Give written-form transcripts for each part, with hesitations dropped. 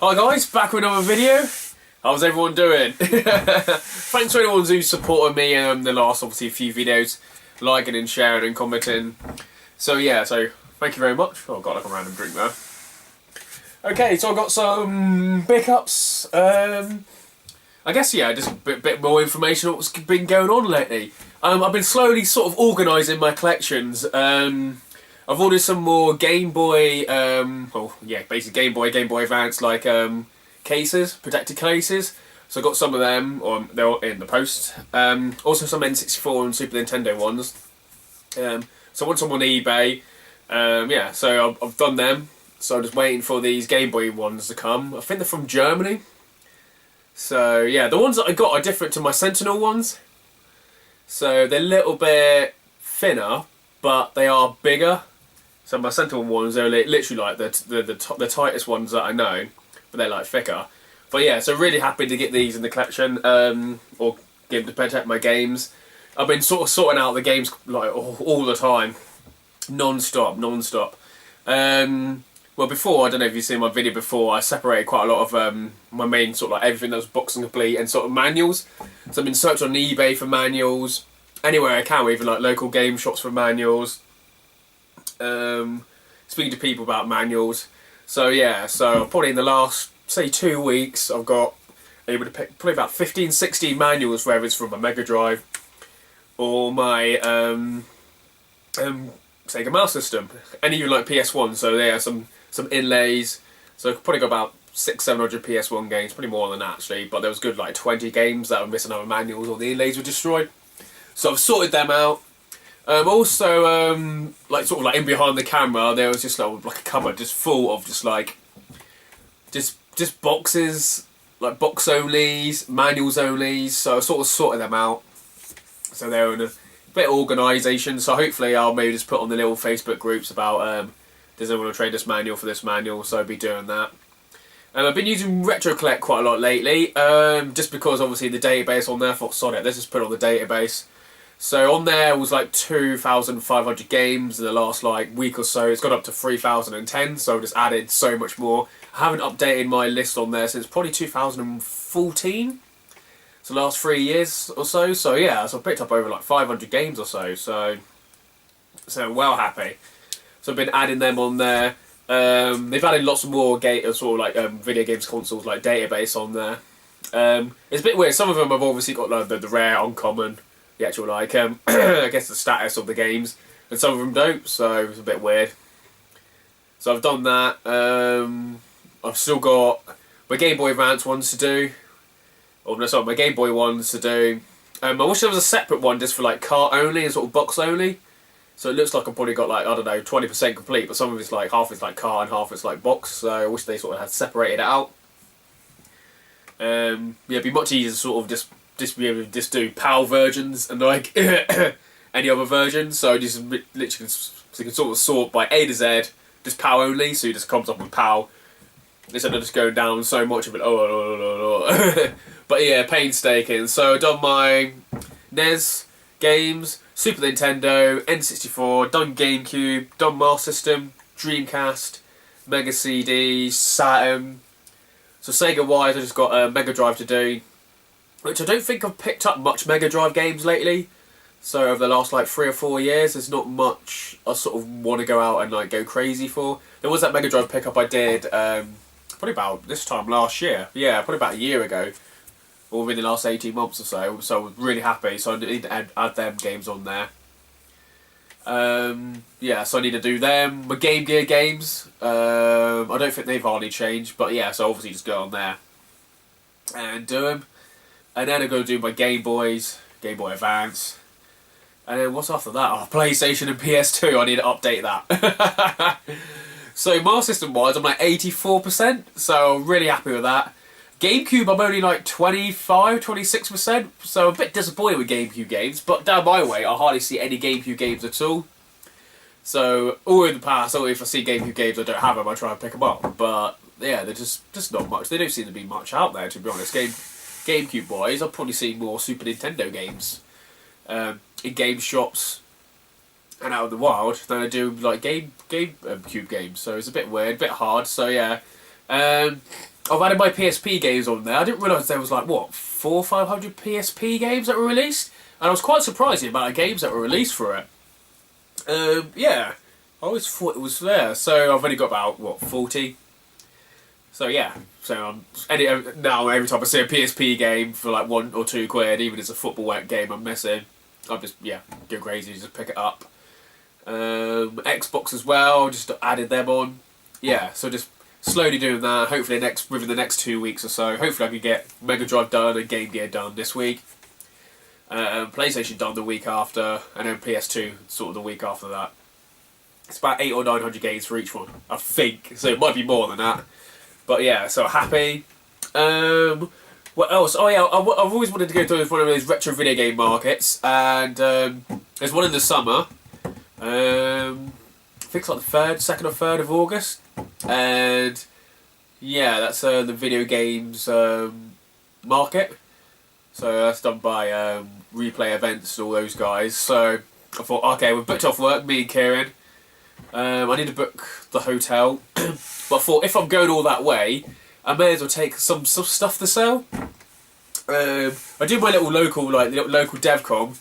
Hi guys, back with another video. How's everyone doing? Thanks to anyone who's supported me in the last, obviously, few videos, liking and sharing and commenting. So yeah, thank you very much. Oh, I've got like a random drink there. Okay, so I've got some pickups. I guess yeah, just a bit more information on what's been going on lately. I've been slowly sort of organising my collections. I've ordered some more Game Boy, basically Game Boy Advance like cases, protected cases. So I got some of them, or they're in the post. Also some N64 and Super Nintendo ones. So I want some on eBay. So I've done them. So I'm just waiting for these Game Boy ones to come. I think they're from Germany. So yeah, the ones that I got are different to my Sentinel ones. So they're a little bit thinner, but they are bigger. So my Sentinel ones are literally like the tightest ones that I know, but they're like thicker. But yeah, so really happy to get these in the collection, or get them to protect my games. I've been sort of sorting out the games like all the time, non-stop. Well, before, I don't know if you've seen my video before, I separated quite a lot of my main sort of like everything that was box and complete and sort of manuals. So I've been searching on eBay for manuals, anywhere I can, even like local game shops for manuals. Speaking to people about manuals. So yeah, so probably in the last, say 2 weeks, I've got able to pick probably about 15, 16 manuals, whether it's from my Mega Drive or my Sega Master System, and even like PS1. So there are some inlays. So I've probably got about 600-700 PS1 games, probably more than that actually. But there was good like 20 games that were missing out of manuals, or the inlays were destroyed. So I've sorted them out. Also, like sort of like in behind the camera, there was just like a cupboard just full of just boxes, like box onlys, manuals onlys. So I sort of sorted them out. So they're in a bit of organisation. So hopefully I'll maybe just put on the little Facebook groups about does anyone want to trade this manual for this manual? So I'll be doing that. I've been using RetroCollect quite a lot lately, just because obviously the database on there. I thought, sod it, let's just put it on the database. So on there was like 2,500 games in the last like week or so. It's got up to 3,010, so I've just added so much more. I haven't updated my list on there since probably 2014. So the last 3 years or so. So yeah, so I picked up over like 500 games or so. So well happy. So I've been adding them on there. They've added lots of more video games consoles like database on there. It's a bit weird. Some of them have obviously got like the rare, uncommon, the actual like I guess the status of the games, and some of them don't, so it's a bit weird. So I've done that. I've still got my Game Boy Advance ones to do, or no, sorry, my Game Boy ones to do. I wish there was a separate one just for like cart only and sort of box only. So it looks like I've probably got like, I don't know, 20% complete, but some of it's like half it's like cart and half it's like box. So I wish they sort of had separated it out. Yeah, it'd be much easier to sort of just be able to just do PAL versions and like any other versions. So just literally, so you can sort of sort by A to Z, just PAL only. So it just comes up with PAL instead of just going down so much of it. But yeah, painstaking. So I've done my NES games, Super Nintendo, N64, done GameCube, done Master System, Dreamcast, Mega CD, Saturn. So Sega wise, I just got a Mega Drive to do, which I don't think I've picked up much Mega Drive games lately. So over the last like 3 or 4 years, there's not much I sort of want to go out and like go crazy for. There was that Mega Drive pickup I did probably about this time last year. Yeah, probably about a year ago, or within the last 18 months or so. So I was really happy. So I need to add them games on there. Yeah, so I need to do them. My Game Gear games, I don't think they've hardly changed, but yeah, so obviously just go on there and do them. And then I'm going to do my Game Boys, Game Boy Advance. And then what's after that? Oh, PlayStation and PS2, I need to update that. So Master System wise, I'm like 84%, so I'm really happy with that. GameCube, I'm only like 25, 26%, so I'm a bit disappointed with GameCube games, but down my way, I hardly see any GameCube games at all. So, all in the past, if I see GameCube games I don't have them, I try and pick them up, but yeah, they're just not much. They don't seem to be much out there, to be honest. GameCube wise, I've probably seen more Super Nintendo games in game shops and out in the wild than I do like GameCube games, so it's a bit weird, a bit hard, so yeah. I've added my PSP games on there. I didn't realise there was like, what, 400 or 500 PSP games that were released? And I was quite surprised at the amount of games that were released for it. Yeah, I always thought it was there. So I've only got about, what, 40? So yeah, so now every time I see a PSP game for like £1 or £2, even if it's a football game I'm missing, I'll just, yeah, go crazy, just pick it up. Xbox as well, just added them on. Yeah, so just slowly doing that. Hopefully within the next 2 weeks or so, hopefully I can get Mega Drive done and Game Gear done this week. PlayStation done the week after, and then PS2 sort of the week after that. It's about 800 or 900 games for each one, I think. So it might be more than that. But yeah, so happy. What else? Oh yeah, I've always wanted to go to one of those retro video game markets, and there's one in the summer. I think it's like the 2nd or 3rd of August, and yeah, that's the video games market. So that's done by Replay Events and all those guys. So I thought, okay, we've booked off work, me and Kieran. I need to book the hotel, but I thought if I'm going all that way, I may as well take some stuff to sell. I did my little local DevCon.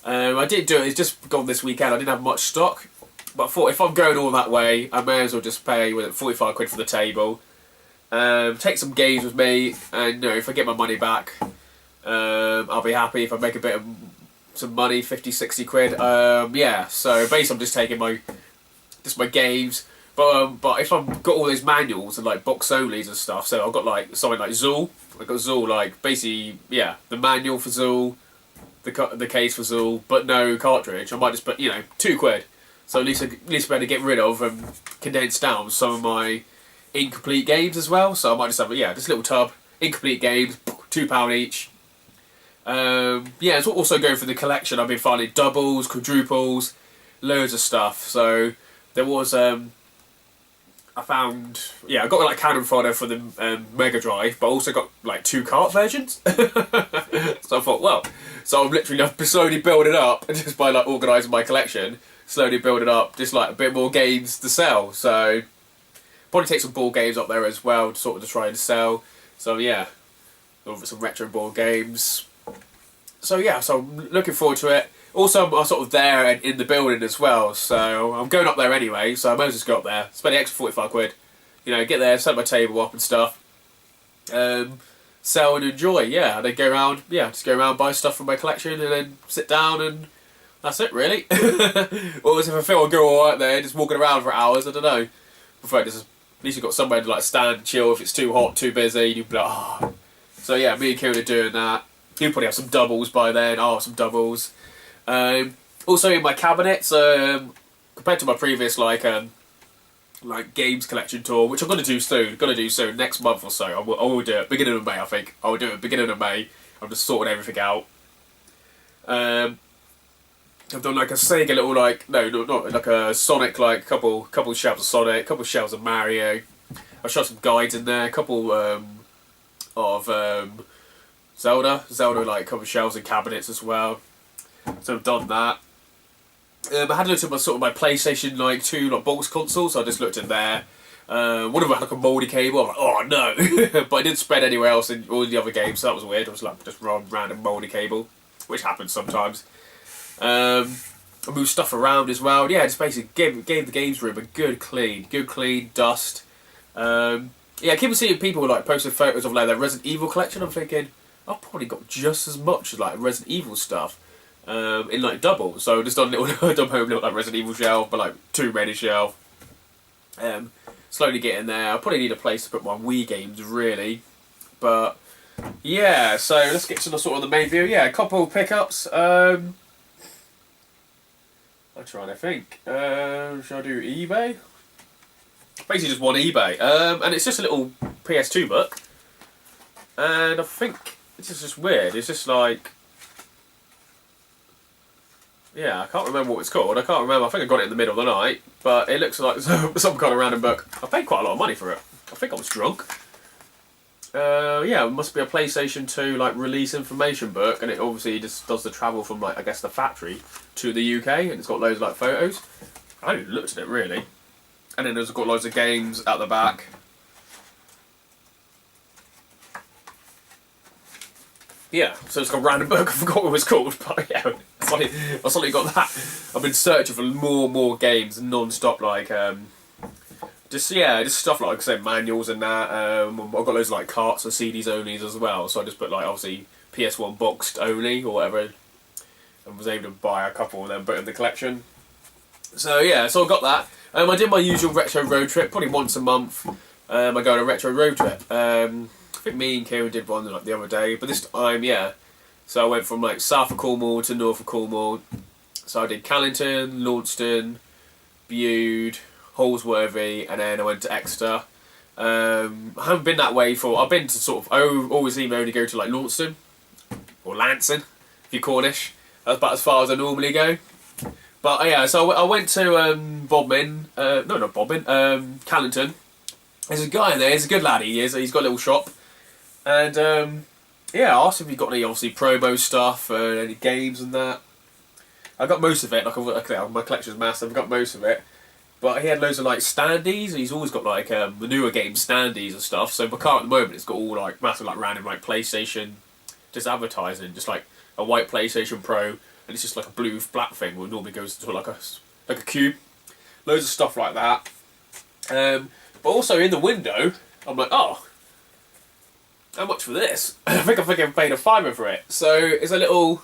I did do it. It's just gone this weekend. I didn't have much stock, but I thought if I'm going all that way, I may as well just pay £45 for the table. Take some games with me, and if I get my money back, I'll be happy. If I make a bit of some money, 50, 60 quid. Yeah. So basically, I'm just taking my games. But if I've got all those manuals and like box onlys and stuff, so I've got like something like Zool. I've got Zool, like basically, yeah, the manual for Zool, the case for Zool, but no cartridge. I might just put £2. So at least I'm able to get rid of and condense down some of my incomplete games as well. So I might just have this little tub, incomplete games, £2 each. Yeah, it's also going for the collection. I've been finding doubles, quadruples, loads of stuff. So there was I got like cannon fodder for the Mega Drive, but also got like 2 cart versions. So I thought, so I'm literally slowly building up just by like organising my collection, slowly building up just like a bit more games to sell. So probably take some board games up there as well, sort of to try and sell. So yeah, over some retro board games. So yeah, so I'm looking forward to it. Also, I'm sort of there and in the building as well, so I'm going up there anyway, so I might as well just go up there, spend the extra £45, get there, set my table up and stuff, sell and enjoy, yeah, and then go around, just go around, buy stuff from my collection, and then sit down, and that's it, really. Or if I feel I'll go alright there, just walking around for hours, I don't know. Prefer just, at least you've got somewhere to like stand and chill. If it's too hot, too busy, you'd be like, oh. So yeah, me and Kieran are doing that. You'll probably have some doubles by then, some doubles. Also in my cabinets, compared to my previous like games collection tour, which I'm going to do soon, next month or so. I will do it, beginning of May, I think. I will do it beginning of May. I'm just sorting everything out. I've done like a Sega little not like a Sonic, like couple shelves of Sonic, couple shelves of Mario. I've shot some guides in there, couple of Zelda, like a couple shelves and cabinets as well. So I've done that. I had a look at my PlayStation 2 box consoles. So I just looked in there. One of them had like a mouldy cable. I'm like, oh no! But I didn't spread anywhere else in all the other games. So that was weird. It was like just random mouldy cable, which happens sometimes. I moved stuff around as well. Yeah, just basically gave the games room a good clean dust. Yeah, I keep seeing people posting photos of their Resident Evil collection. I'm thinking, I've probably got just as much as Resident Evil stuff. In double, so just done dumb home little Resident Evil shelf, but too many shelf. Slowly getting there. I probably need a place to put my Wii games really, but yeah. So let's get to the sort of the main view. Yeah, a couple of pickups. I'm trying to think. Should I do eBay? Basically, just one eBay, and it's just a little PS2 book, and I think it's just weird. It's just yeah, I can't remember what it's called. I can't remember. I think I got it in the middle of the night, but it looks like some kind of random book. I paid quite a lot of money for it. I think I was drunk. Yeah, it must be a PlayStation 2 release information book, and it obviously just does the travel from I guess the factory to the UK, and it's got loads of photos. I haven't even looked at it really. And then there's got loads of games at the back. yeah, so it's got a random book. I forgot what it was called, but yeah, I suddenly got that. I've been searching for more games non-stop, like just stuff like I said, manuals and that. I've got loads of like carts and CDs onlys as well. So I just put like obviously PS1 boxed only or whatever, and was able to buy a couple and then put in the collection. So yeah, so I got that. I did my usual retro road trip, probably once a month. I go on a retro road trip. I think me and Kieran did one like the other day, but this time, yeah. So I went from like south of Cornwall to north of Cornwall. So I did Collington, Launceston, Bude, Holsworthy, and then I went to Exeter. I haven't been that way for. I've been to sort of. I always seem to only go to like Launceston or Lancing, if you're Cornish. That's about as far as I normally go. But yeah, so I went to Bodmin. No, not Bodmin. Collington. There's a guy in there. He's a good lad. He is. He's got a little shop, and yeah, I asked him if he got any obviously promo stuff, any games and that. I got most of it. Like my collection's massive. I got most of it. But he had loads of like standees. He's always got like the newer game standees and stuff. So my car at the moment, it's got all like massive like random like PlayStation, just advertising, just like a white PlayStation Pro, and it's just like a blue black thing. Where it normally goes into like a cube. Loads of stuff like that. But also in the window, I'm like, oh, how much for this? I think I paid a £5 for it. So it's a little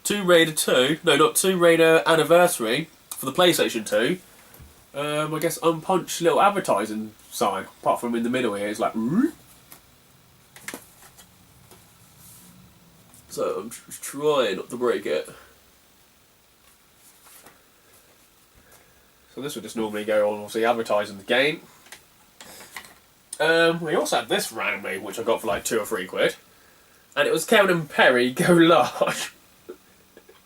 Tomb Raider 2, no, not Tomb Raider Anniversary for the PlayStation 2. I guess unpunched little advertising sign, apart from in the middle here, it's like, so I'm trying not to break it. So this would just normally go on, obviously, advertising the game. We also had this randomly, which I got for like £2 or £3, and it was Kevin and Perry Go Large.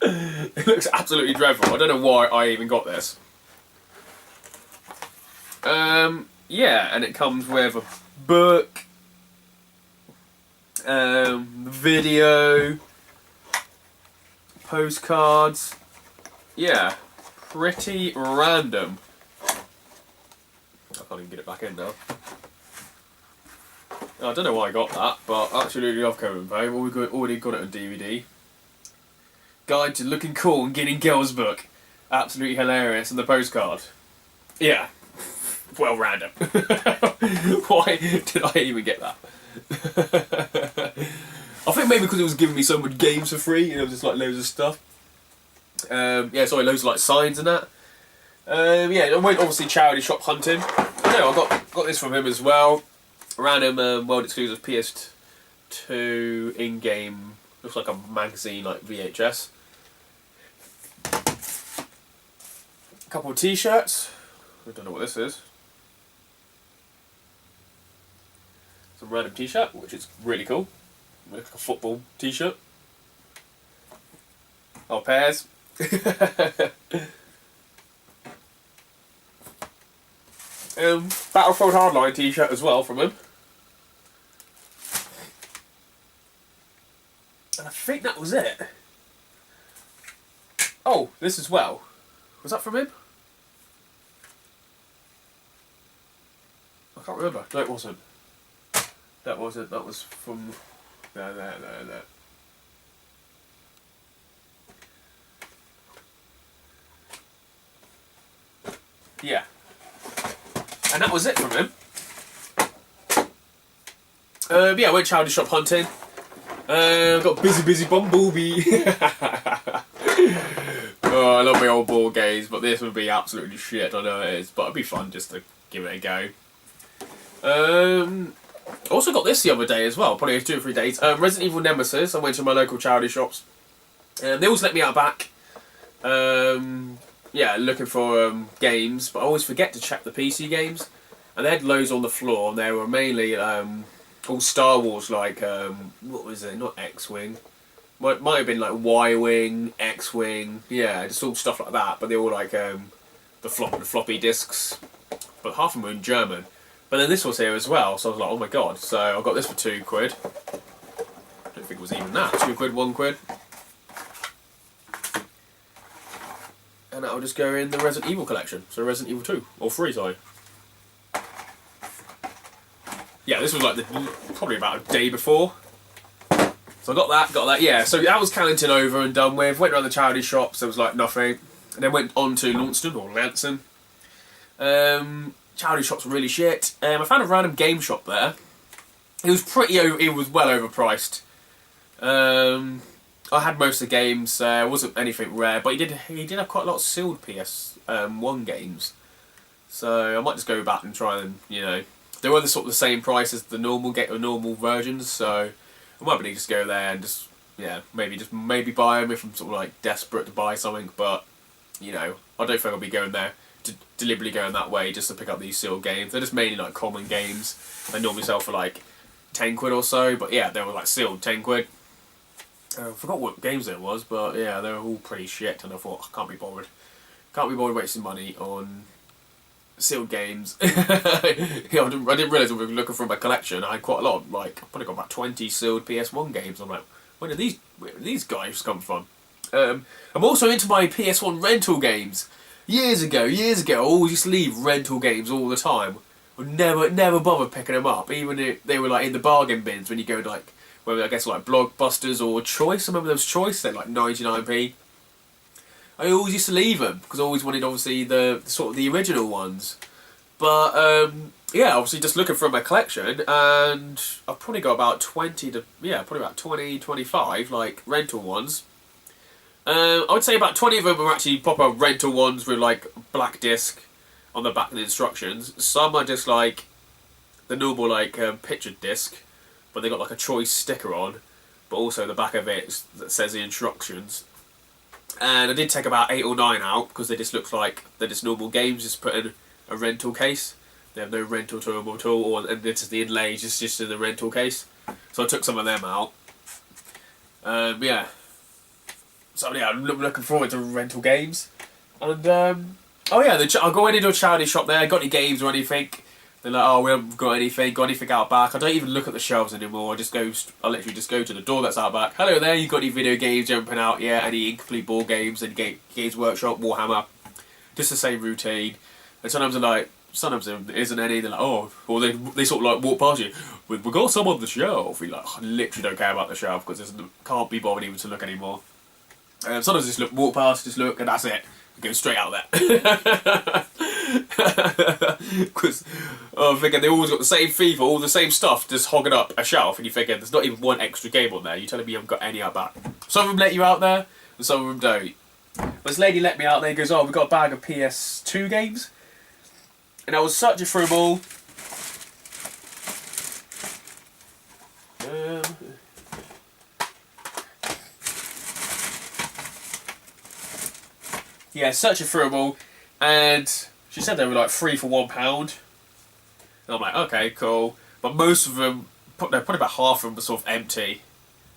It looks absolutely dreadful. I don't know why I even got this. Yeah, and it comes with a book, video, postcards. Yeah, pretty random. I can't even get it back in now. I don't know why I got that, but I absolutely love Kevin Perry. Already got it on DVD. Guide to Looking Cool and Getting Girls book. Absolutely hilarious. And the postcard. Yeah. Well, random. Why did I even get that? I think maybe because it was giving me so much games for free, and it was just like loads of stuff. Yeah, sorry, loads of like signs and that. Yeah, I went obviously charity shop hunting. No, I got this from him as well. Random world exclusive PS2 in-game. Looks like a magazine, like VHS. A couple of t-shirts. I don't know what this is. Some random t-shirt, which is really cool. Like a football t-shirt. Oh, pairs. Battlefield Hardline t-shirt as well from him. And I think that was it. Oh, this as well. Was that from him? I can't remember. No, it wasn't. That wasn't. That was from... No. Yeah. And that was it from him. Yeah, I went charity shop hunting. Got busy Bumblebee. Oh, I love my old board games, but this would be absolutely shit. I know it is, but it'd be fun just to give it a go. Also got this the other day as well, probably 2 or 3 days. Resident Evil Nemesis. I went to my local charity shops. They always let me out back. Yeah, looking for games, but I always forget to check the PC games. And they had loads on the floor, and they were mainly all Star Wars, like, what was it? Not X-Wing. Might have been like Y-Wing, X-Wing, yeah, just all stuff like that. But they all like the floppy disks, but half of them were in German. But then this was here as well, so I was like, oh my god. So I got this for £2. I don't think it was even that. £2, £1. And that'll just go in the Resident Evil collection. So Resident Evil 2, or 3, sorry. Yeah, this was like probably about a day before. So I got that, yeah. So that was Collington over and done with. Went around the charity shops, there was like nothing. And then went on to Launceston, or Launceston. Charity shops were really shit. I found a random game shop there. It was it was well overpriced. I had most of the games, it wasn't anything rare, but he did have quite a lot of sealed PS1 games. So I might just go back and try them, you know. They were the sort of the same price as the normal versions, so I might really just go there and just, yeah, maybe buy them if I'm sort of like desperate to buy something, but, you know, I don't think I'll be going there, deliberately going that way just to pick up these sealed games. They're just mainly like common games. They normally sell for like 10 quid or so, but yeah, they were like sealed 10 quid. I forgot what games it was, but yeah, they were all pretty shit, and I thought, I can't be bothered. Can't be bothered wasting money on sealed games. Yeah, I didn't realise we were looking for my collection. I had quite a lot, like, I've probably got about 20 sealed PS1 games. I'm like, where did these guys come from? I'm also into my PS1 rental games. Years ago, I always used to leave rental games all the time. Would never bother picking them up, even if they were like in the bargain bins when you go to like, well, I guess like Blockbusters or Choice. I remember those Choice, they're like 99p. I always used to leave them because I always wanted, obviously, the sort of the original ones. But yeah, obviously just looking through my collection, and I've probably got about 25 like rental ones. I would say about 20 of them are actually proper rental ones with like black disc on the back of the instructions. Some are just like the normal like pictured disc, but they got like a Choice sticker on, but also the back of it that says the instructions. And I did take about 8 or 9 out because they just look like they're just normal games, just put in a rental case. They have no rental to them at all, and this is the inlay just in the rental case. So I took some of them out. Yeah. So yeah, I'm looking forward to rental games. And oh yeah, I'll go into a charity shop there. Got any games or anything? They're like, oh, we haven't got anything out back. I don't even look at the shelves anymore. I literally just go to the door that's out back. Hello there, you got any video games jumping out? Yeah, any incomplete board games, any Games Workshop, Warhammer. Just the same routine. And sometimes there isn't any. They're like, oh, or they sort of like walk past you. We've got some on the shelf. You're like, I literally don't care about the shelf because can't be bothered even to look anymore. Sometimes just walk past, just look, and that's it. Go straight out there. Because I'm thinking they always got the same FIFA, all the same stuff, just hogging up a shelf, and you figure there's not even one extra game on there. You're telling me you haven't got any out back. Some of them let you out there, and some of them don't. But this lady let me out there and goes, oh, we've got a bag of PS2 games. And I was searching through them all. Yeah, searching through them all, and she said they were like 3 for £1. And I'm like, okay, cool. But most of them, probably about half of them were sort of empty.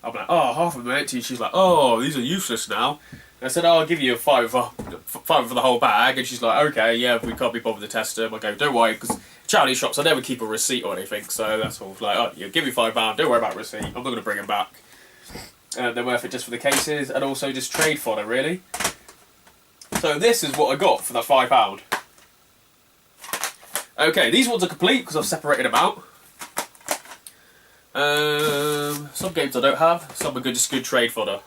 I'm like, oh, half of them are empty. She's like, oh, these are useless now. And I said, oh, I'll give you a £5 for the whole bag. And she's like, okay, yeah, we can't be bothered to test them. I go, don't worry, because charity shops, I never keep a receipt or anything. So that's all. Like, oh, yeah, give me £5. Don't worry about receipt. I'm not going to bring them back. They're worth it just for the cases and also just trade fodder, really. So this is what I got for that £5. Okay, these ones are complete because I've separated them out. Some games I don't have, some are just good trade fodder.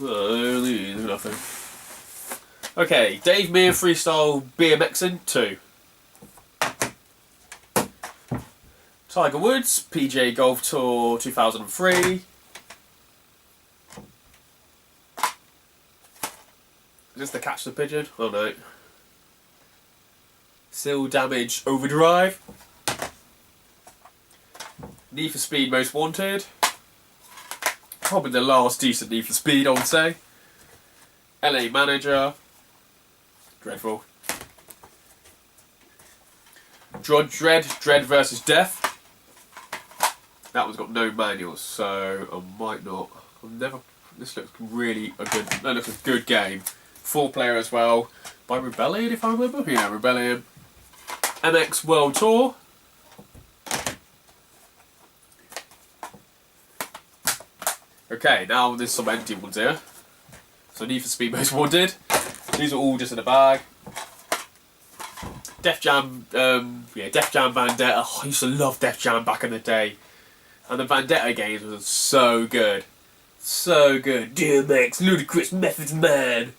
Nothing. Okay, Dave Mear Freestyle BMXing 2. Tiger Woods PJ Golf Tour 2003. Is this the Catch the Pigeon? Oh no. Seal Damage Overdrive. Need for Speed Most Wanted. Probably the last decent Need for Speed, I would say. LA Manager. Dreadful. Dread versus Death. That one's got no manuals, so I might not. This looks really a good. That looks a good game. 4-player as well, by Rebellion, if I remember. Yeah, Rebellion. MX World Tour. Okay, now there's some empty ones here. So Need for Speed Most Wanted. These are all just in a bag. Def Jam, Def Jam Bandetta. Oh, I used to love Def Jam back in the day. And the Vendetta games were so good. So good. DMX, Ludacris, Methods Man,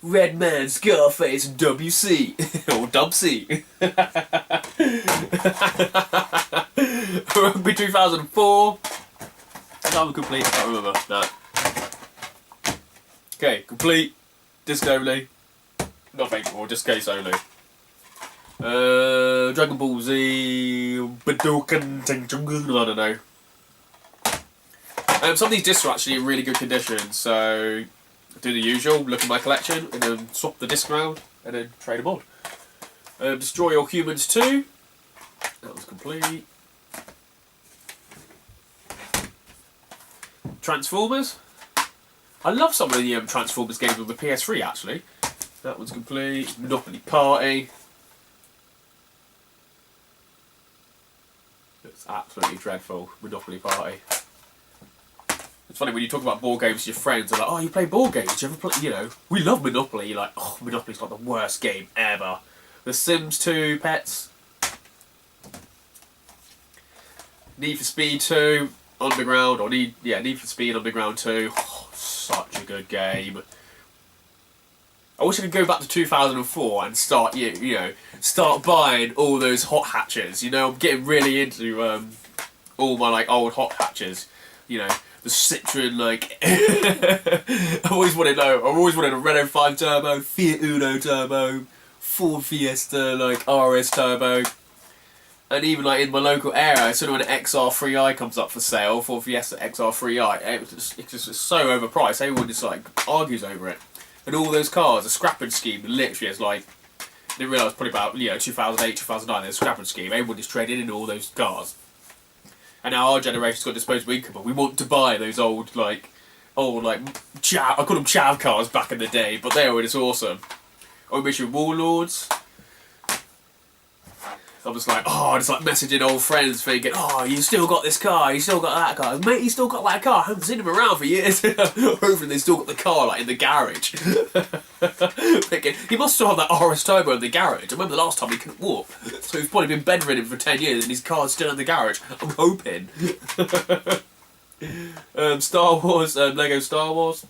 Redman, Scarface, and WC. Or Dub C. Rugby 2004. Time complete, I can't remember. No. Okay, complete. Disc only. Nothing, or just case only. Dragon Ball Z. Budokan Tenjungun, I don't know. Some of these discs are actually in really good condition, so I do the usual, look at my collection, and then swap the disc around, and then trade them on. Destroy All Humans 2. That was complete. Transformers. I love some of the Transformers games on the PS3 actually. That one's complete. Monopoly Party. It's absolutely dreadful. Monopoly Party. It's funny when you talk about board games to your friends, they're like, oh, you play board games? Do you ever play, you know, we love Monopoly. You're like, oh, Monopoly's like the worst game ever. The Sims 2, Pets. Need for Speed 2, Underground, or Need for Speed Underground 2. Oh, such a good game. I wish I could go back to 2004 and start, start buying all those hot hatches. You know, I'm getting really into all my like old hot hatches. You know, the Citroen, like I've always wanted a Renault 5 Turbo, Fiat Uno Turbo, Ford Fiesta, like RS Turbo. And even like in my local area, sort of when an XR3i comes up for sale, Ford Fiesta XR3i, it's just so overpriced, everyone just like argues over it. And all those cars, the scrapping scheme, literally is like, I didn't realise probably about 2008, 2009, there's a scrapping scheme, everyone is trading in all those cars. And now our generation's got disposable income, but we want to buy those old I call them chav cars back in the day, but they were just awesome. Or Mission Warlords. I'm just like, messaging old friends thinking, oh, you still got this car, you still got that car. Mate, you still got that car, I haven't seen him around for years. Hopefully they still got the car, like, in the garage. Thinking, he must still have that RS Turbo in the garage. I remember the last time he couldn't walk. So he's probably been bedridden for 10 years and his car's still in the garage. I'm hoping. Star Wars, Lego Star Wars.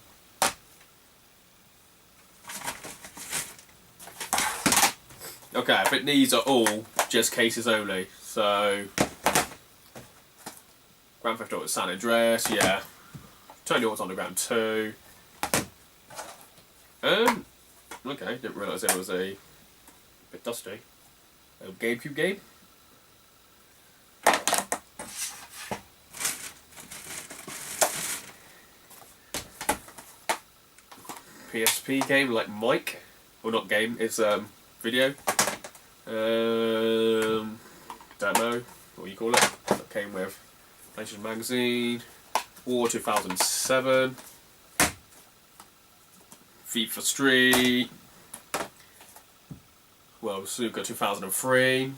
Okay, I think these are all just cases only. So, Grand Theft Auto San Andreas, yeah. Tony Hawk's Underground 2. Okay, didn't realise there was a bit dusty. A GameCube game. PSP game like Mike, or not game, it's video. Don't know what you call it. That came with PlayStation Magazine. War 2007. FIFA Street. Well, Suga 2003.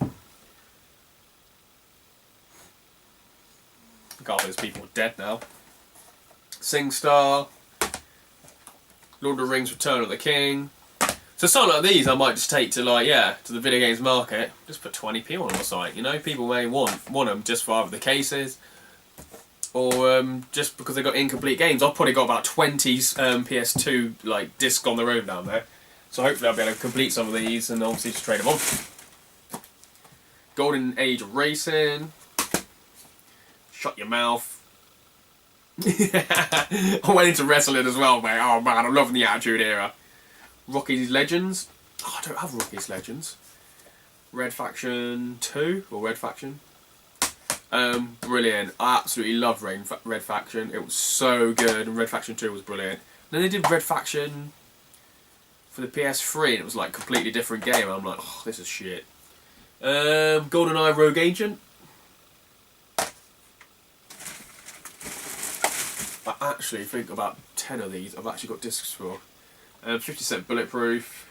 God, those people are dead now. SingStar. Lord of the Rings Return of the King. So something like these I might just take to to the video games market. Just put 20p on the site, you know. People may want them just for either the cases or just because they've got incomplete games. I've probably got about 20 PS2 discs on the road down there. So hopefully I'll be able to complete some of these and obviously just trade them on. Golden Age of Racing. Shut your mouth. I went into wrestling as well, mate. Oh man, I'm loving the Attitude Era. Rocky's Legends. Oh, I don't have Rocky's Legends. Red Faction 2 or Red Faction. Brilliant. I absolutely love Red Faction. It was so good, and Red Faction 2 was brilliant. Then they did Red Faction for the PS3, and it was like a completely different game. And I'm like, oh, this is shit. GoldenEye Rogue Agent. I actually think about 10 of these I've actually got discs for. 50% Bulletproof.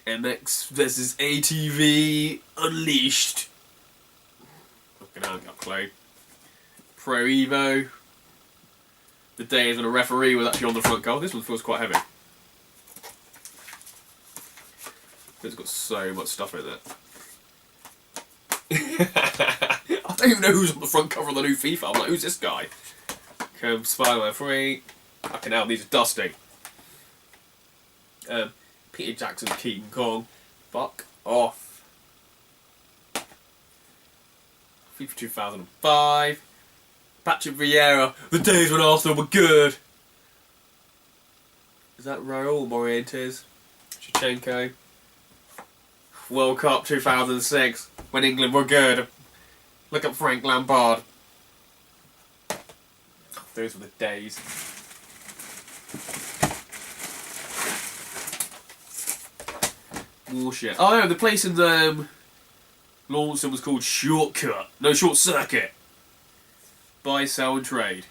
MX versus ATV Unleashed. Fucking hell, got played. Pro Evo. The Days when a referee was actually on the front cover. This one feels quite heavy. It's got so much stuff in it. don't even know who's on the front cover of the new FIFA. I'm like, who's this guy? Spider-Man 3. Fucking hell, these are dusty. Peter Jackson, King Kong. Fuck off. FIFA 2005. Patrick Vieira. The days when Arsenal were good. Is that Raul Morientes? Shevchenko. World Cup 2006. When England were good. Look at Frank Lampard. Those were the days. More shit. Oh no, the place in Launceston was called Shortcut. No, Short Circuit. Buy, sell and trade.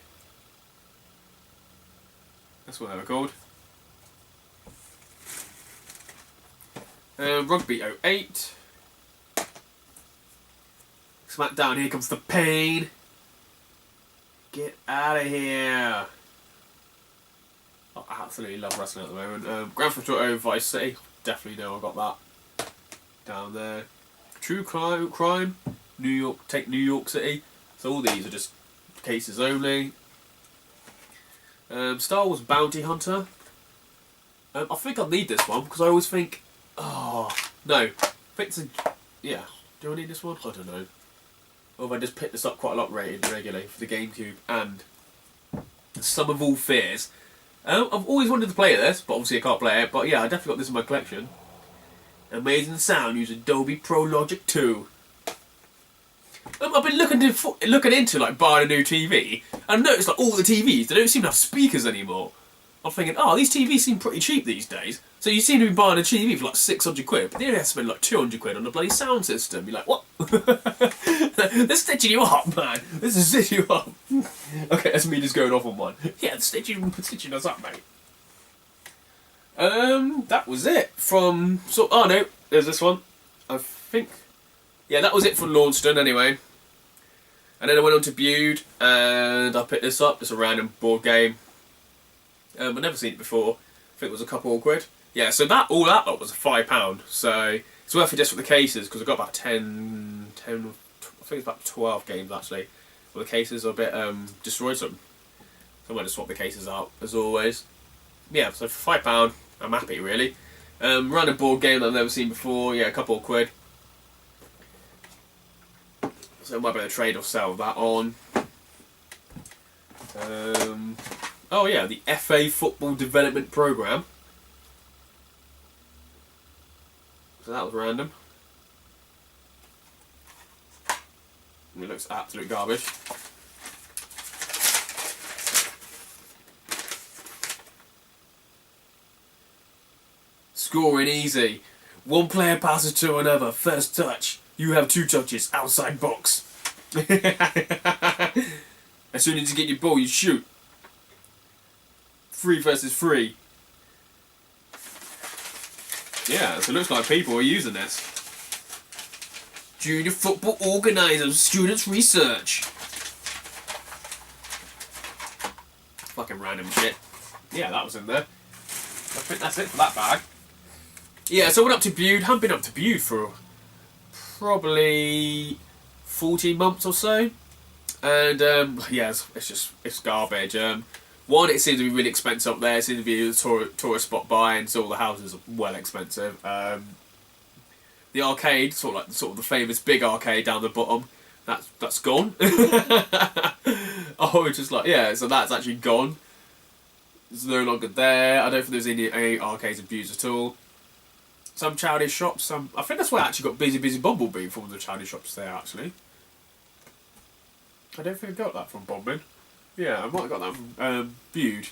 That's what they were called. Rugby 08. Smackdown, here comes the pain. Get out of here. I absolutely love wrestling at the moment. Grand Theft Auto Vice City. Definitely know I got that. Down there. True crime. New York. Take New York City. So all these are just cases only. Star Wars Bounty Hunter. I think I'll need this one because I always think, oh no, I think it's a, yeah. Do I need this one? I don't know. Or have I just picked this up quite a lot regularly for the GameCube and Sum of All Fears. I've always wanted to play this, but obviously I can't play it. But yeah, I definitely got this in my collection. Amazing sound, use Adobe Pro Logic 2. I've been looking into like buying a new TV, and I've noticed like all the TVs, they don't seem to have speakers anymore. I'm thinking, oh, these TVs seem pretty cheap these days. So you seem to be buying a TV for like 600 quid, but then you have to spend like 200 quid on the bloody sound system. You're like, what? They're stitching you up, man. This is stitching you up. Okay, that's me just going off on one. Yeah, they're stitching us up, mate. That was it from... oh no, there's this one. I think... yeah, that was it from Launceston anyway. And then I went on to Bude, and I picked this up. It's a random board game. I've never seen it before. I think it was a couple of quid. Yeah, so all that lot was £5. So it's worth it just for the cases, because I got about 10, I think it's about 12 games actually. Well, the cases are a bit destroyed some. So I'm going to swap the cases out, as always. Yeah, so for £5, I'm happy really. Random board game that I've never seen before. Yeah, a couple of quid. So I might be able to trade or sell that on. Oh yeah, the FA Football Development Programme. So that was random. It looks absolute garbage. Scoring easy. One player passes to another. First touch. You have 2 touches. Outside box. As soon as you get your ball, you shoot. 3 versus 3. Yeah, so it looks like people are using this. Junior Football Organisers, Students Research. Fucking random shit. Yeah, that was in there. I think that's it for that bag. Yeah, so I went up to Bude. Haven't been up to Bude for probably 14 months or so. And yeah, it's garbage. One, it seems to be really expensive up there. It seems to be a tourist spot buy, and so all the houses are well expensive. The arcade, sort of the famous big arcade down the bottom, that's gone. Oh, just like, yeah, so that's actually gone. It's no longer there. I don't think there's any arcades in Bude at all. Some childish shops. I think that's why I actually got Busy Bumblebee from the childish shops there. Actually, I don't think I got that from Bodmin. Yeah, I might have got that from Bude.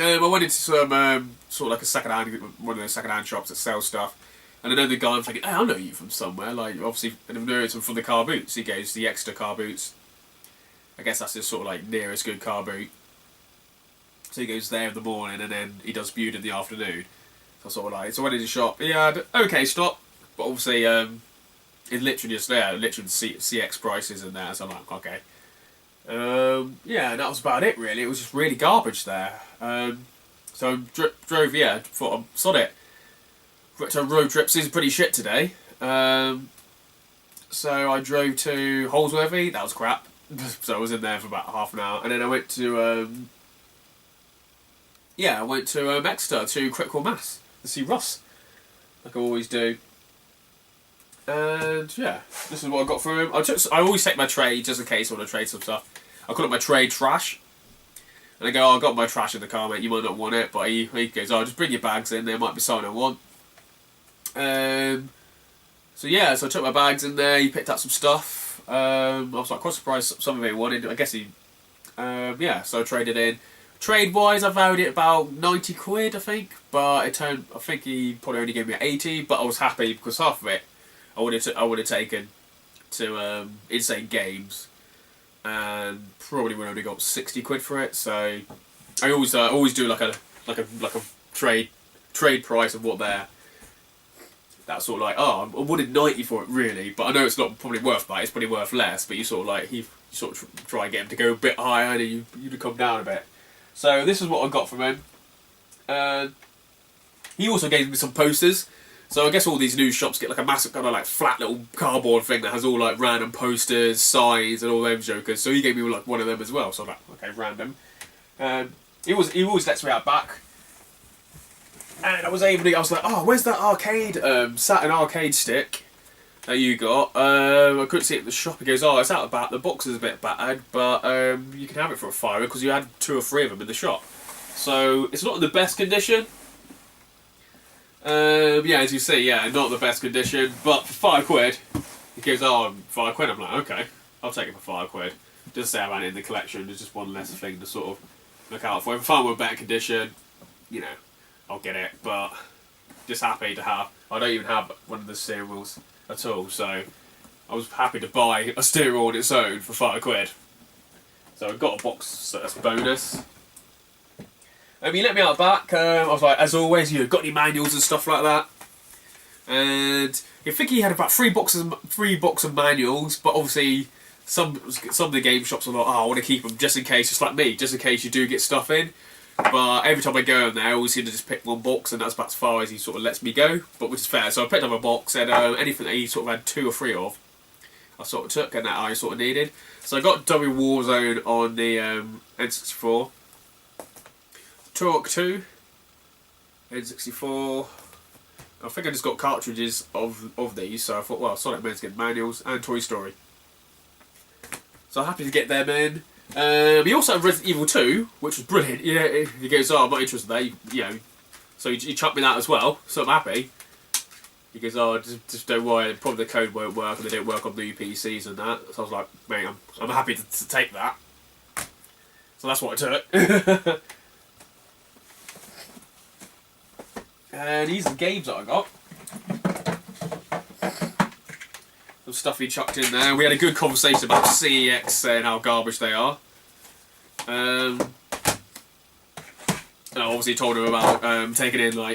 I went into some sort of like one of those second-hand shops that sell stuff, and I know the guy. I'm thinking, hey, I know you from somewhere. Like, obviously, and I know it's from the car boots. He goes to the Exeter car boots. I guess that's his sort of like nearest good car boot. So he goes there in the morning, and then he does Bude in the afternoon. So I sort of like, so I went into the shop. Yeah, okay, stop. But obviously, it's literally just there. Literally CX prices in there. So I'm like, okay. Yeah, that was about it really. It was just really garbage there. So I drove, yeah, thought I'm sod it. So road trip seems pretty shit today. So I drove to Holsworthy. That was crap. So I was in there for about half an hour, and then I went to Exeter to Critical Mass to see Ross, like I always do. And yeah, this is what I got from him. I always take my tray just in case I want to trade some stuff. I call it my tray trash. And I go, oh, I got my trash in the car, mate, you might not want it. But he goes, oh, just bring your bags in, there might be something I want. So I took my bags in there, he picked up some stuff. I was like quite surprised some of it he wanted. I guess he, so I traded in. Trade-wise, I valued it about 90 quid, I think. But I think he probably only gave me 80, but I was happy because half of it I would have taken to Insane Games. And probably would have only got 60 quid for it. So I always do like a trade price of what they're. That's sort of like, oh, I wanted 90 for it really, but I know it's not probably worth that. It's probably worth less. But you sort of like you sort of try and get him to go a bit higher, and you come down a bit. So this is what I got from him. He also gave me some posters. So I guess all these new shops get like a massive kind of like flat little cardboard thing that has all like random posters, signs, and all them jokers. So he gave me like one of them as well. So I'm like, okay, random. He always lets me out back, and I was like, oh, where's that arcade Saturn arcade stick that you got? I couldn't see it in the shop. He goes, oh, it's out the back. The box is a bit battered, but you can have it for a £5 because you had 2 or 3 of them in the shop. So it's not in the best condition. As you see, not the best condition, but for £5, he goes, oh, £5. I'm like, okay, I'll take it for £5. Just say I've had it in the collection, there's just one less thing to sort of look out for. If I find one in better condition, I'll get it, but just happy to have. I don't even have one of the steering wheels at all, so I was happy to buy a steering wheel on its own for £5. So I got a box, so that's a bonus. He let me out back. I was like, as always, got any manuals and stuff like that. And I think he had about 3 boxes of manuals, but obviously some of the game shops are like, oh, I want to keep them just in case, just like me, just in case you do get stuff in. But every time I go in there, I always seem to just pick one box, and that's about as far as he sort of lets me go, but which is fair. So I picked up a box, and anything that he sort of had 2 or 3 of, I sort of took, and that I sort of needed. So I got W Warzone on the N64. Turok 2, N64. I think I just got cartridges of these, so I thought, well, Sonic Man's getting manuals, and Toy Story. So I'm happy to get them in. He also had Resident Evil 2, which was brilliant. Yeah, he goes, oh, I'm not interested in that. So he chucked me that as well, so I'm happy. He goes, oh, just don't worry, probably the code won't work, and they don't work on new PCs and that. So I was like, mate, I'm happy to take that. So that's what I took. And these are the games that I got. Some stuff he chucked in there. We had a good conversation about CEX and how garbage they are. I obviously told him about taking in real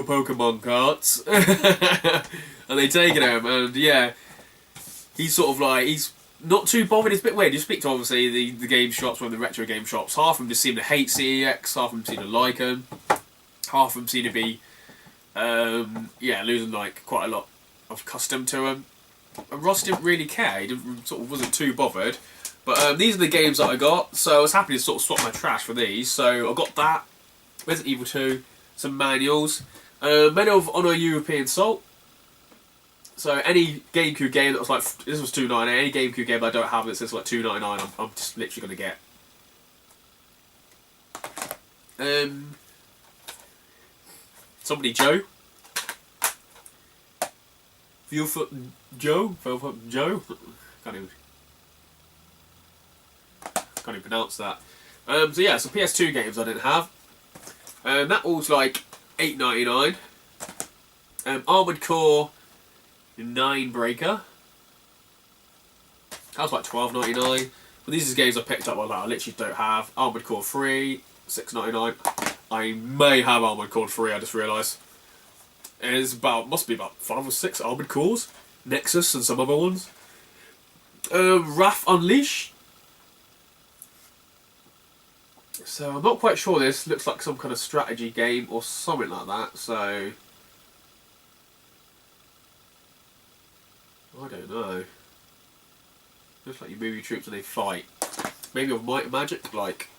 Pokemon cards, and they taken them, and yeah, he's sort of like he's not too bothered. It's a bit weird. You speak to obviously the game shops, one of the retro game shops. Half of them just seem to hate CEX. Half of them seem to like them. Half of them seem to be, losing like quite a lot of custom to them. And Ross didn't really care. He wasn't too bothered. But these are the games that I got. So I was happy to sort of swap my trash for these. So I got that, Resident Evil 2, some manuals, Medal of Honor European Salt. So any GameCube game that was like, this was $2.99, any GameCube game that I don't have that says like $2.99, I'm just literally going to get. Somebody Joe. Velvet Joe? Can't even pronounce that. So PS2 games I didn't have. That was like $8.99. Armored Core 9 Breaker. That was like $12.99. But these are games I picked up I literally don't have. Armored Core 3, $6.99. I may have Armored Core 3, I just realised. It must be about 5 or 6 Armored Cores. Nexus and some other ones. Wrath Unleashed. So I'm not quite sure this. Looks like some kind of strategy game or something like that. So I don't know. Looks like you move your troops and they fight. Maybe of Might and Magic, like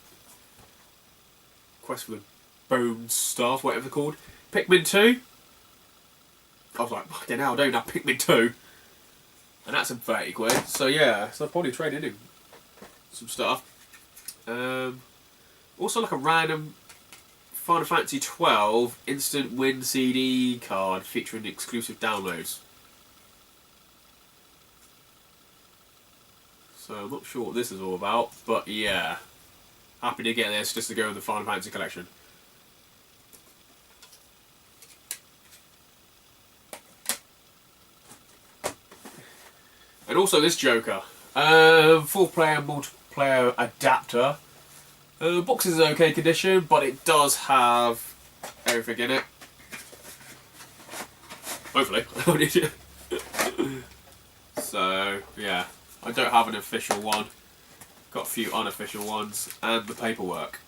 Quest for the Bone Staff, whatever they're called. Pikmin 2. I was like, fucking hell, I don't have Pikmin 2. And that's in 30 quid. So yeah, so I'll probably trade in some stuff. Also like a random Final Fantasy 12 Instant Win CD card featuring exclusive downloads. So I'm not sure what this is all about, but yeah. Happy to get this just to go in the Final Fantasy collection. And also this Joker. 4-player multiplayer adapter. Box is in okay condition, but it does have everything in it. Hopefully. So, yeah. I don't have an official one. Got a few unofficial ones. And the paperwork.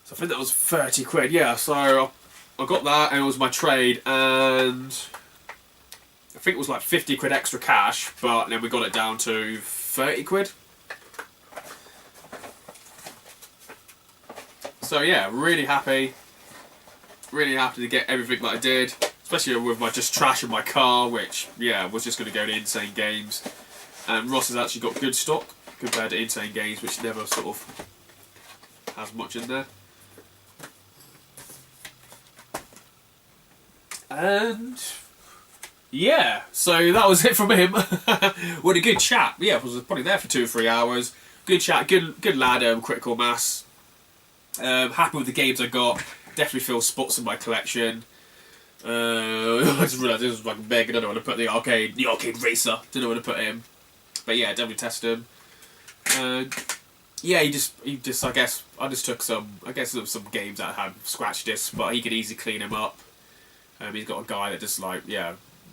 So I think that was 30 quid. Yeah, so I got that and it was my trade. And I think it was like 50 quid extra cash. But then we got it down to 30 quid. So yeah, really happy to get everything that I did, especially with my just trash in my car, which yeah was just going to go to Insane Games. And Ross has actually got good stock compared to Insane Games, which never sort of has much in there. And yeah, so that was it from him. What a good chat. Yeah, I was probably there for 2 or 3 hours. Good chat, good lad, Critical Mass. Happy with the games I got. Definitely feel spots in my collection. I just realised this was like big. I don't know where to put the arcade racer. Don't know where to put him. But yeah, definitely test him. Yeah, he just I guess I just took some games that had scratch discs, but he could easily clean him up. He's got a guy that just like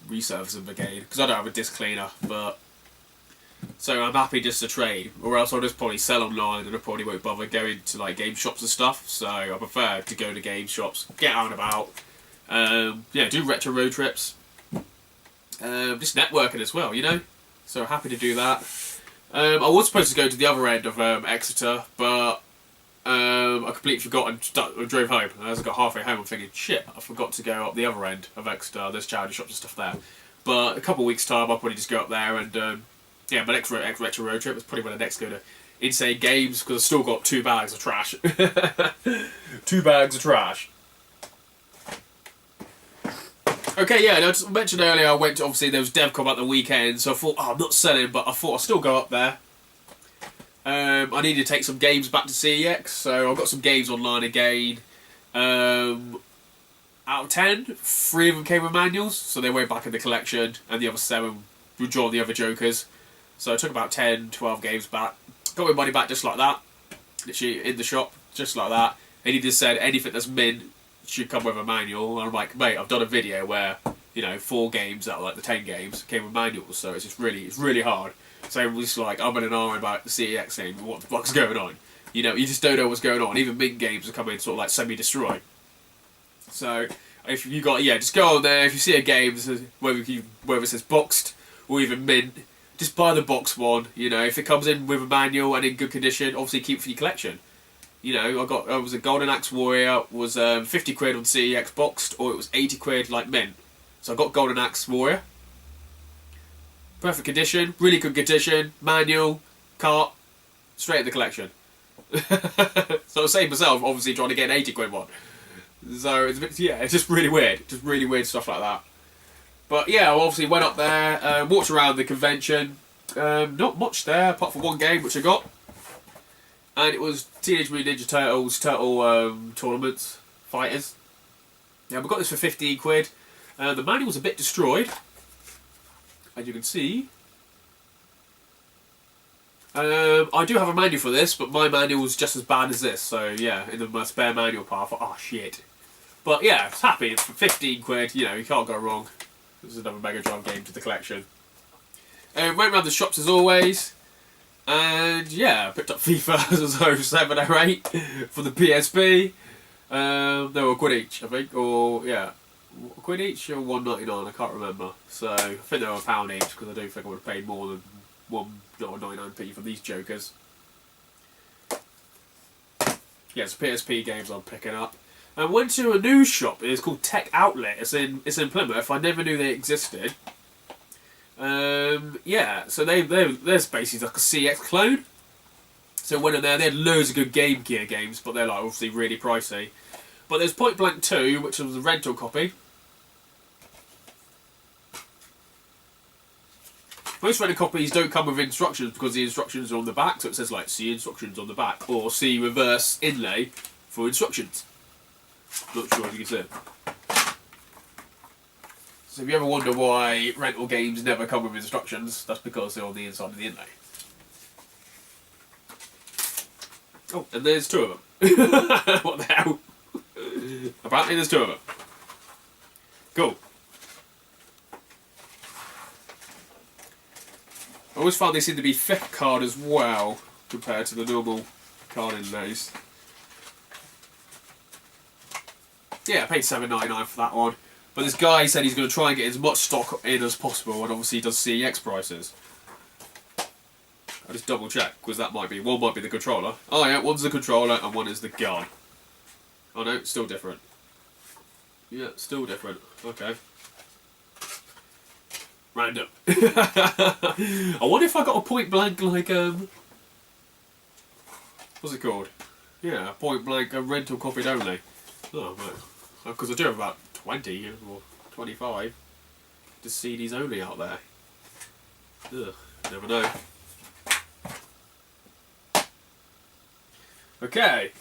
resurfaces them again because I don't have a disc cleaner, but. So I'm happy just to trade, or else I'll just probably sell online and I probably won't bother going to like game shops and stuff. So I prefer to go to game shops, get out and about, yeah, do retro road trips, just networking as well, you know. So happy to do that. I was supposed to go to the other end of Exeter, but I completely forgot and drove home. As I got halfway home, I'm thinking, shit, I forgot to go up the other end of Exeter. There's charity shops and stuff there. But a couple of weeks' time, I'll probably just go up there and. Yeah, my next retro road trip is probably when I next go to Insane Games because I've still got 2 bags of trash. 2 bags of trash. Okay, yeah, and I just mentioned earlier I went to, obviously there was DevCon at the weekend, so I thought, I'm not selling, but I thought I'll still go up there. I needed to take some games back to CEX, so I've got some games online again. Out of 10, 3 of them came with manuals, so they went back in the collection, and the other 7 would draw the other Jokers. So I took about 10, 12 games back. Got my money back just like that. Literally in the shop, just like that. And he just said anything that's mint should come with a manual. And I'm like, mate, I've done a video where, 4 games out of like the 10 games came with manuals. So it's really hard. So it was like, I'm in an hour about the CEX thing, what the fuck's going on? You just don't know what's going on. Even mint games are coming sort of like semi-destroy. So if you got, just go on there. If you see a game, whether it says boxed or even mint, just buy the box one. If it comes in with a manual and in good condition, obviously keep it for your collection. I was a Golden Axe Warrior, was 50 quid on CEX boxed, or it was 80 quid like mint. So I got Golden Axe Warrior. Perfect condition, really good condition, manual, cart, straight in the collection. So I was saying myself, obviously trying to get an 80 quid one. So it's a bit, it's just really weird. Just really weird stuff like that. But yeah, I obviously went up there, walked around the convention. Not much there, apart from one game which I got. And it was Teenage Mutant Ninja Turtles tournaments, fighters. Yeah, we got this for 15 quid. The manual's a bit destroyed, as you can see. I do have a manual for this, but my manual's just as bad as this. So yeah, in my spare manual part, I thought, oh shit. But yeah, I was happy. For 15 quid, you can't go wrong. This is another Mega Drive game to the collection. Went around the shops as always. And yeah, picked up FIFA 07 or 08 for the PSP. They were good each, I think. Or yeah, a quid each or £1.99, I can't remember. So I think they were £1 each because I don't think I would have paid more than £1.99p for these jokers. Yeah, so PSP games I'm picking up. I went to a news shop. It's called Tech Outlet. It's in Plymouth. I never knew they existed. Yeah, so they're basically like a CX clone. So when they had loads of good Game Gear games, but they're like obviously really pricey. But there's Point Blank 2, which was a rental copy. Most rental copies don't come with instructions because the instructions are on the back, so it says like see instructions on the back or see reverse inlay for instructions. Not sure if you can see it. So if you ever wonder why rental games never come with instructions, that's because they're on the inside of the inlay. Oh, and there's two of them. What the hell? Apparently there's two of them. Cool. I always found they seem to be thick card as well compared to the normal card inlays. Yeah, I paid $7.99 for that one. But this guy said he's going to try and get as much stock in as possible, and obviously he does CEX prices. I'll just double check, because that might be, one might be the controller. Oh yeah, one's the controller and one is the gun. Oh no, it's still different. Yeah, still different. Okay. Random. I wonder if I got a Point Blank, like, what's it called? Yeah, Point Blank rental copied only. Oh, right. Because I do have about 20 or 25 just CDs only out there. Ugh, never know. Okay.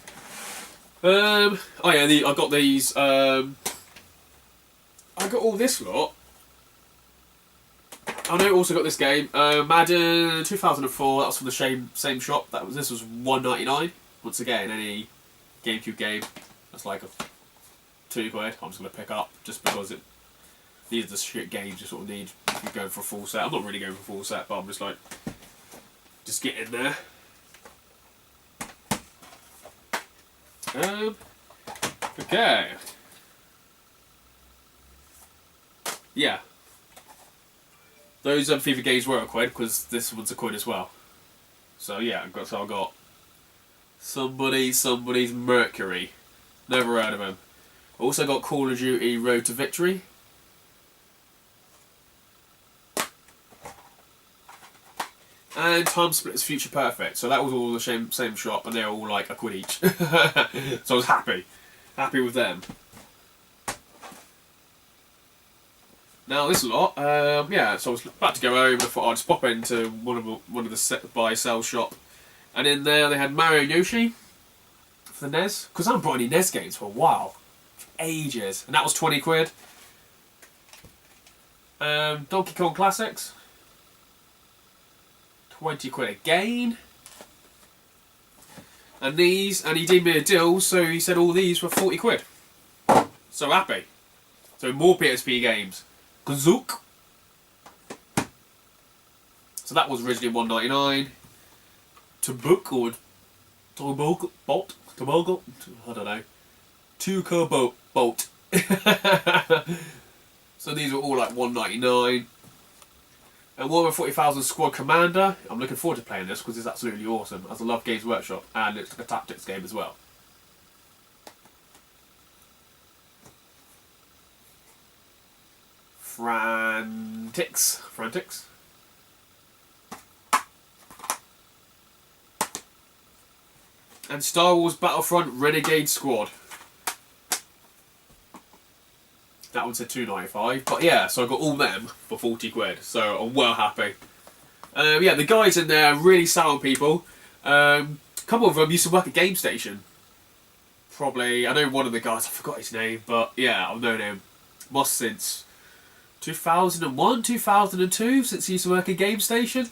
Oh yeah, I got these. I got all this lot. I know. Also got this game, Madden 2004. That was from the same shop. This was $1.99. Once again, any GameCube game that's like a £2. I'm just gonna pick up just because these are the shit games you sort of need if you're going for a full set. I'm not really going for a full set, but I'm just like, just get in there. Okay. Yeah. Those FIFA games were a quid because this one's a quid as well. So yeah, I got somebody's Mercury. Never heard of him. Also got Call of Duty Road to Victory. And Time Splitters Future Perfect. So that was all the same shop, and they're all like a quid each. So I was happy with them. Now this lot, yeah. So I was about to go home. I thought I'd just pop into one of the buy sell shop, and in there they had Mario Yoshi for the NES. Because I haven't bought any NES games for a while, ages, and that was 20 quid. Donkey Kong Classics. 20 quid again. And these, and he did me a deal, so he said all these were 40 quid. So happy. So more PSP games. Kazook. So that was originally $1.99. Tabuk or Tobog Bolt? Toboggle? I don't know. Tuco Bolt. So these were all like $1.99. And Warhammer 40,000 Squad Commander. I'm looking forward to playing this because it's absolutely awesome. As I love Games Workshop, and it's a tactics game as well. Frantics. And Star Wars Battlefront Renegade Squad. That one said $2.95, but yeah, so I got all them for 40 quid, so I'm well happy. Yeah, the guys in there are really sound people. A couple of them used to work at Game Station. Probably, I know one of the guys, I forgot his name, but yeah, I've known him since 2001, 2002, since he used to work at Game Station.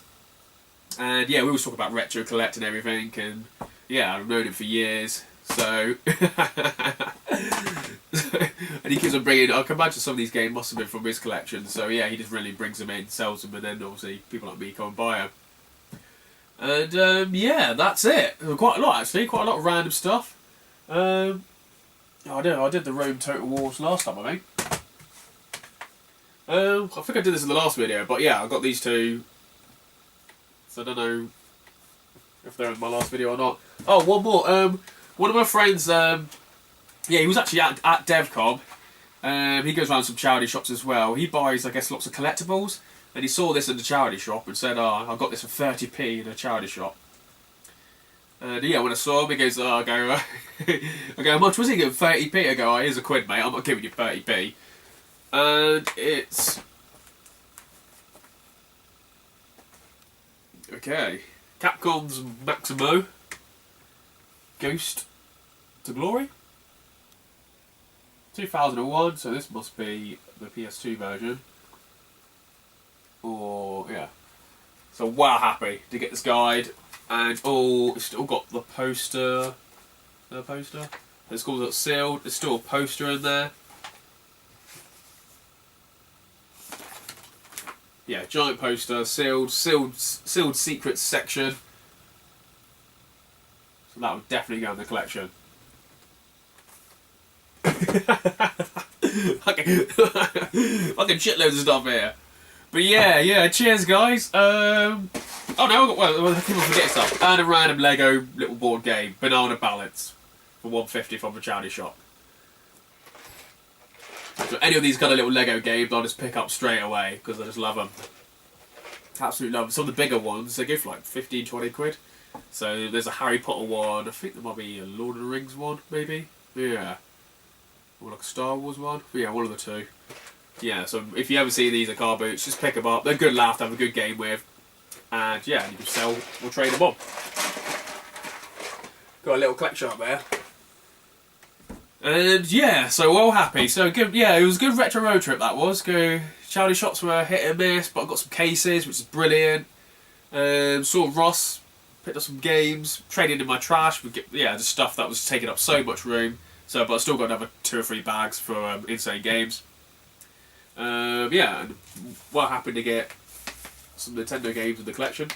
And yeah, we always talk about Retro Collect and everything, and yeah, I've known him for years, so... And he keeps on bringing, I can imagine some of these games must have been from his collection, so yeah, he just really brings them in, sells them, and then obviously people like me come and buy them. And yeah, that's it. Quite a lot actually, quite a lot of random stuff. I did the Rome Total Wars last time, I think. I think I did this in the last video, but yeah, I got these two. So I don't know if they're in my last video or not. Oh, one more. One of my friends, yeah, he was actually at DevCon. He goes around some charity shops as well. He buys, I guess, lots of collectibles. And he saw this in the charity shop and said, "Oh, I got this for 30p in a charity shop." And yeah, when I saw him, he goes, "Oh," I go, how much was he giving? 30p? I go, "Oh, here's a quid, mate. I'm not giving you 30p." And it's... okay. Capcom's Maximo. Ghost to Glory. 2001, so this must be the PS2 version. Or, yeah. So, wow, happy to get this guide. And, oh, it's still got the poster. The poster? It's called sealed. There's still a poster in there. Yeah, giant poster, sealed secrets section. So that would definitely go in the collection. fucking shitloads of stuff here. But yeah, cheers guys. Oh no, I keep on forgetting stuff. And a random Lego little board game, Banana Balance, for 150 from the charity shop. So any of these kind of little Lego games, I'll just pick up straight away because I just love them. Absolutely love them. Some of the bigger ones, they go for like 15, 20 quid. So there's a Harry Potter one. I think there might be a Lord of the Rings one, maybe. Yeah. Or like a Star Wars one. But yeah, one of the two. Yeah, so if you ever see these at car boots, just pick them up. They're good laugh to have a good game with. And yeah, you can sell or trade them on. Got a little collection up there. And yeah, so well happy. So good, yeah, it was a good retro road trip that was. Charity shops were hit and miss, but I got some cases, which is brilliant. Saw Ross, picked up some games, traded in my trash. Yeah, the stuff that was taking up so much room. So, but I still got another 2 or 3 bags for insane games. Yeah, and well happy to get some Nintendo games in the collection.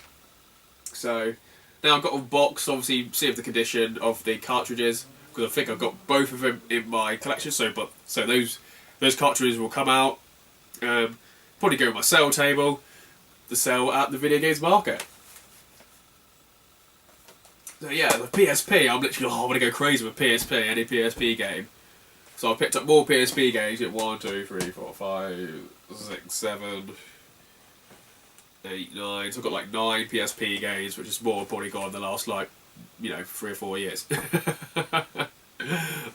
So now I've got a box, obviously see if the condition of the cartridges. Because I think I've got both of them in my collection, so those cartridges will come out. Probably go on my sale table, the sale at the video games market. So yeah, the PSP, I'm literally, I want to go crazy with PSP, any PSP game. So I picked up more PSP games. 1, 2, 3, 4, 5, 6, 7, 8, 9. So I've got like 9 PSP games, which is more probably gone in the last 3 or 4 years.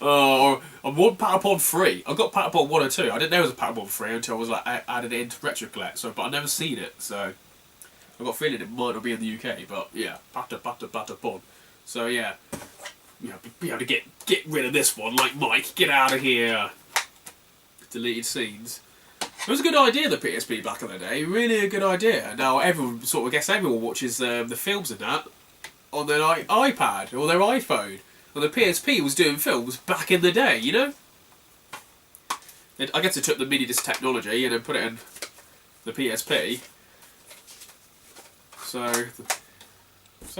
Oh, I want Patapon 3. I got Patapon 1 or 2. I didn't know it was a Patapon 3 until I was like added it into Retro Collect. So, but I've never seen it. So I've got a feeling it might not be in the UK. But yeah, Patapon. So yeah, be able to get rid of this one. Like Mike, get out of here. Deleted scenes. It was a good idea, the PSP back in the day. Really a good idea. Now everyone watches the films and that on their iPad or their iPhone. Well, the PSP was doing films back in the day, you know? I guess it took the mini disc technology and then put it in the PSP. So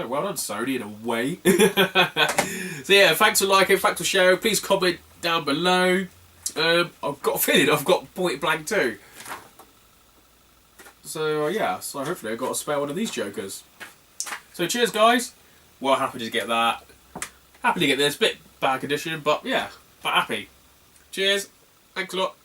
well done, Sony, in a way. So yeah, thanks for liking, thanks for sharing. Please comment down below. I've got a feeling I've got Point Blank too. So yeah, so hopefully I've got a spare one of these jokers. So cheers guys. Well, happy to get that. Happy to get this, bit bad condition, but yeah, but happy. Cheers, thanks a lot.